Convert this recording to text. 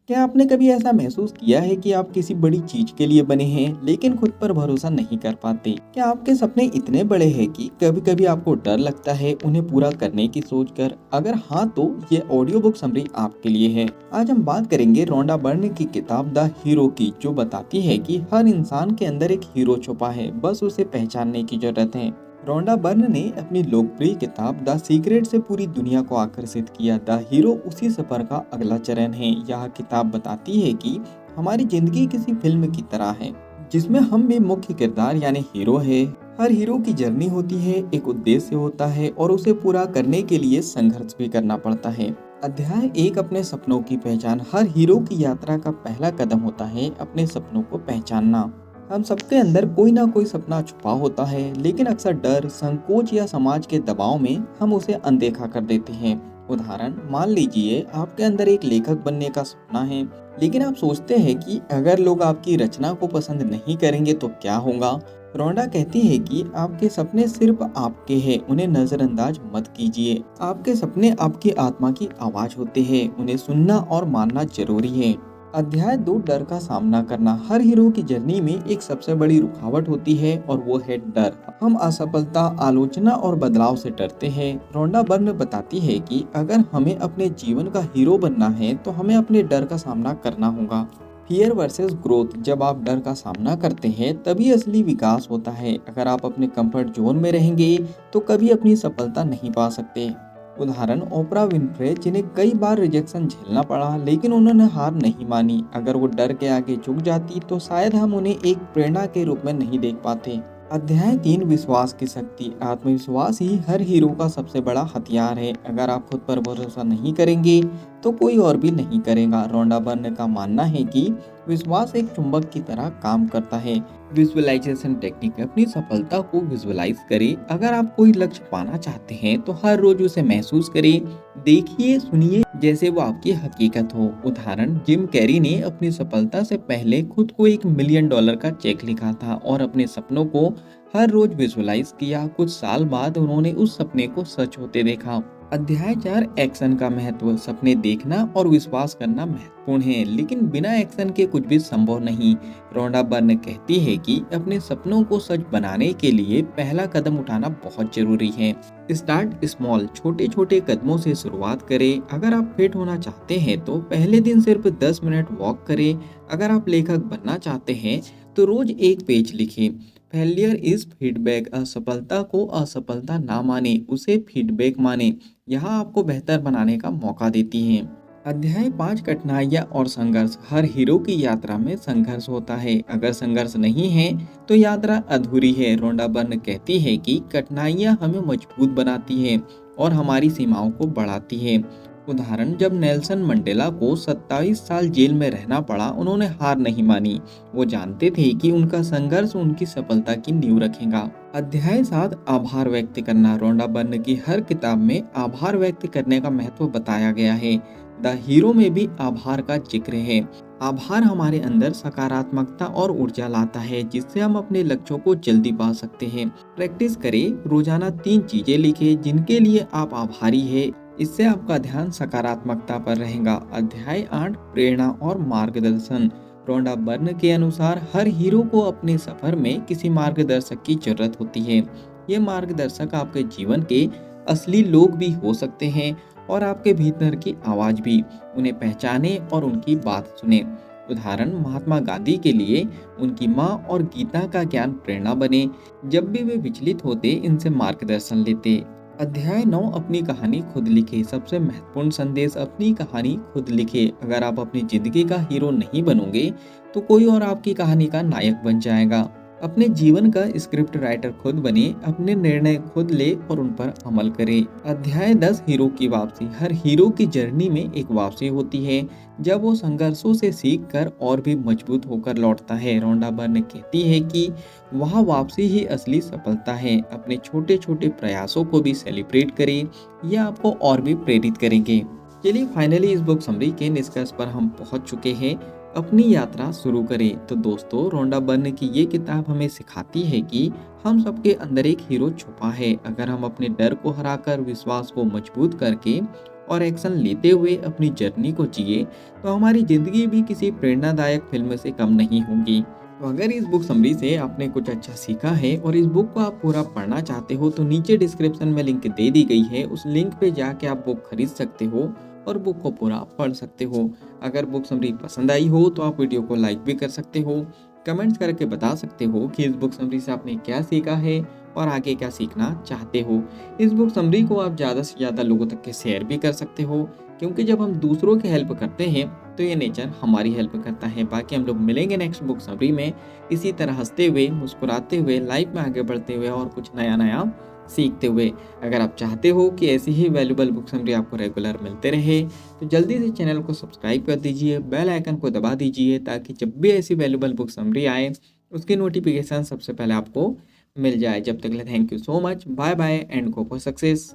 क्या आपने कभी ऐसा महसूस किया है कि आप किसी बड़ी चीज के लिए बने हैं लेकिन खुद पर भरोसा नहीं कर पाते? क्या आपके सपने इतने बड़े हैं कि कभी-कभी आपको डर लगता है उन्हें पूरा करने की सोचकर? अगर हाँ तो ये ऑडियो बुक समरी आपके लिए है। आज हम बात करेंगे रोंडा बर्न की किताब द हीरो की, जो बताती है कि हर इंसान के अंदर एक हीरो छुपा है, बस उसे पहचानने की जरूरत है। रोंडा बर्न ने अपनी लोकप्रिय किताब द सीक्रेट से पूरी दुनिया को आकर्षित किया। द हीरो उसी सफर का अगला चरण है। यह किताब बताती है कि हमारी जिंदगी किसी फिल्म की तरह है, जिसमें हम भी मुख्य किरदार यानी हीरो है। हर हीरो की जर्नी होती है, एक उद्देश्य होता है और उसे पूरा करने के लिए संघर्ष भी करना पड़ता है। अध्याय एक, अपने सपनों की पहचान। हर हीरो की यात्रा का पहला कदम होता है अपने सपनों को पहचानना। हम सबके अंदर कोई ना कोई सपना छुपा होता है, लेकिन अक्सर डर, संकोच या समाज के दबाव में हम उसे अनदेखा कर देते हैं। उदाहरण, मान लीजिए आपके अंदर एक लेखक बनने का सपना है, लेकिन आप सोचते हैं कि अगर लोग आपकी रचना को पसंद नहीं करेंगे तो क्या होगा। रोंडा कहती है कि आपके सपने सिर्फ आपके हैं, उन्हें नजरअंदाज मत कीजिए। आपके सपने आपकी आत्मा की आवाज होते हैं, उन्हें सुनना और मानना जरूरी है। अध्याय 2, डर का सामना करना। हर हीरो की जर्नी में एक सबसे बड़ी रुकावट होती है और वो है डर। हम असफलता, आलोचना और बदलाव से डरते हैं। रोंडा बर्न बताती है कि अगर हमें अपने जीवन का हीरो बनना है तो हमें अपने डर का सामना करना होगा। Fear versus growth. जब आप डर का सामना करते हैं तभी असली विकास होता है। अगर आप अपने कंफर्ट जोन में रहेंगे तो कभी अपनी सफलता नहीं पा सकते। उदाहरण, ओपरा विनफ्रे, जिन्हें कई बार रिजेक्शन झेलना पड़ा लेकिन उन्होंने हार नहीं मानी। अगर वो डर के आगे झुक जाती तो शायद हम उन्हें एक प्रेरणा के रूप में नहीं देख पाते। अध्याय 3, विश्वास की शक्ति। आत्मविश्वास ही हर हीरो का सबसे बड़ा हथियार है। अगर आप खुद पर भरोसा नहीं करेंगे तो कोई और भी नहीं करेगा। रोंडा बर्न का मानना है कि विश्वास एक चुंबक की तरह काम करता है। Visualisation technique. अपनी सफलता को विजुअलाइज करें। अगर आप कोई लक्ष्य पाना चाहते हैं तो हर रोज उसे महसूस करें, देखिए, सुनिए जैसे वो आपकी हकीकत हो। उदाहरण, जिम कैरी ने अपनी सफलता से पहले खुद को $1 मिलियन का चेक लिखा था और अपने सपनों को हर रोज विजुअलाइज किया। कुछ साल बाद उन्होंने उस सपने को सच होते देखा। अध्याय 4, एक्शन का महत्व। सपने देखना और विश्वास करना महत्वपूर्ण है, लेकिन बिना एक्शन के कुछ भी संभव नहीं। रोंडा बर्न कहती है कि अपने सपनों को सच बनाने के लिए पहला कदम उठाना बहुत जरूरी है। Start small. छोटे छोटे कदमों से शुरुआत करें। अगर आप फिट होना चाहते हैं तो पहले दिन सिर्फ 10 मिनट वॉक करें। अगर आप लेखक बनना चाहते हैं तो रोज एक पेज लिखें। Failure is feedback. असफलता को असफलता ना माने, उसे फीडबैक माने। यहाँ आपको बेहतर बनाने का मौका देती हैं। अध्याय 5, कठिनाइयाँ और संघर्ष। हर हीरो की यात्रा में संघर्ष होता है। अगर संघर्ष नहीं है तो यात्रा अधूरी है। रोंडा बर्न कहती है कि कठिनाइयाँ हमें मजबूत बनाती हैं और हमारी सीमाओं को बढ़ाती है। उदाहरण, जब नेल्सन मंडेला को 27 साल जेल में रहना पड़ा, उन्होंने हार नहीं मानी। वो जानते थे कि उनका संघर्ष उनकी सफलता की नींव रखेगा। अध्याय 7, आभार व्यक्त करना। रोंडा बर्न की हर किताब में आभार व्यक्त करने का महत्व बताया गया है। द हीरो में भी आभार का जिक्र है। आभार हमारे अंदर सकारात्मकता और ऊर्जा लाता है, जिससे हम अपने लक्ष्यों को जल्दी पा सकते हैं। प्रैक्टिस करें। रोजाना 3 चीजें लिखें जिनके लिए आप आभारी हैं। इससे आपका ध्यान सकारात्मकता पर रहेगा। अध्याय 8, प्रेरणा और मार्गदर्शन। रोंडा बर्न के अनुसार हर हीरो को अपने सफर में किसी मार्गदर्शक की जरूरत होती है। ये मार्गदर्शक आपके जीवन के असली लोग भी हो सकते हैं और आपके भीतर की आवाज भी। उन्हें पहचाने और उनकी बात सुने। उदाहरण, महात्मा गांधी के लिए उनकी माँ और गीता का ज्ञान प्रेरणा बने। जब भी वे विचलित होते, इनसे मार्गदर्शन लेते। अध्याय 9, अपनी कहानी खुद लिखे। सबसे महत्वपूर्ण संदेश, अपनी कहानी खुद लिखे। अगर आप अपनी जिंदगी का हीरो नहीं बनोगे तो कोई और आपकी कहानी का नायक बन जाएगा। अपने जीवन का स्क्रिप्ट राइटर खुद बने, अपने निर्णय खुद ले और उन पर अमल करें। अध्याय 10, हीरो की वापसी। हर हीरो की जर्नी में एक वापसी होती है, जब वो संघर्षों से सीख कर और भी मजबूत होकर लौटता है। रोंडा बर्न कहती है कि वह वापसी ही असली सफलता है। अपने छोटे छोटे प्रयासों को भी सेलिब्रेट करें, यह आपको और भी प्रेरित करेंगे। चलिए, फाइनली इस बुक समरी के निष्कर्ष पर हम पहुंच चुके हैं। अपनी यात्रा शुरू करें। तो दोस्तों, रोंडा बर्न की ये किताब हमें सिखाती है कि हम सबके अंदर एक हीरो छुपा है। अगर हम अपने डर को हराकर विश्वास को मजबूत करके और एक्शन लेते हुए अपनी जर्नी को जिए तो हमारी ज़िंदगी भी किसी प्रेरणादायक फिल्म से कम नहीं होगी। तो अगर इस बुक समरी से आपने कुछ अच्छा सीखा है और इस बुक को आप पूरा पढ़ना चाहते हो तो नीचे डिस्क्रिप्शन में लिंक दे दी गई है, उस लिंक पे जाके आप बुक खरीद सकते हो और बुक को पूरा पढ़ सकते हो। अगर बुक समरी पसंद आई हो तो आप वीडियो को लाइक भी कर सकते हो, कमेंट्स करके बता सकते हो कि इस बुक समरी से आपने क्या सीखा है और आगे क्या सीखना चाहते हो। इस बुक समरी को आप ज़्यादा से ज़्यादा लोगों तक के शेयर भी कर सकते हो, क्योंकि जब हम दूसरों की हेल्प करते हैं तो ये नेचर हमारी हेल्प करता है। बाकी हम लोग मिलेंगे नेक्स्ट बुक समरी में इसी तरह हंसते हुए, मुस्कुराते हुए, लाइफ में आगे बढ़ते हुए और कुछ नया नया सीखते हुए। अगर आप चाहते हो कि ऐसी ही वैल्यूबल बुक समरी आपको रेगुलर मिलते रहे तो जल्दी से चैनल को सब्सक्राइब कर दीजिए, बेल आइकन को दबा दीजिए ताकि जब भी ऐसी वैल्यूबल बुक समरी आए उसकी नोटिफिकेशन सबसे पहले आपको मिल जाए। जब तक के लिए thank you so much, bye bye and go for success.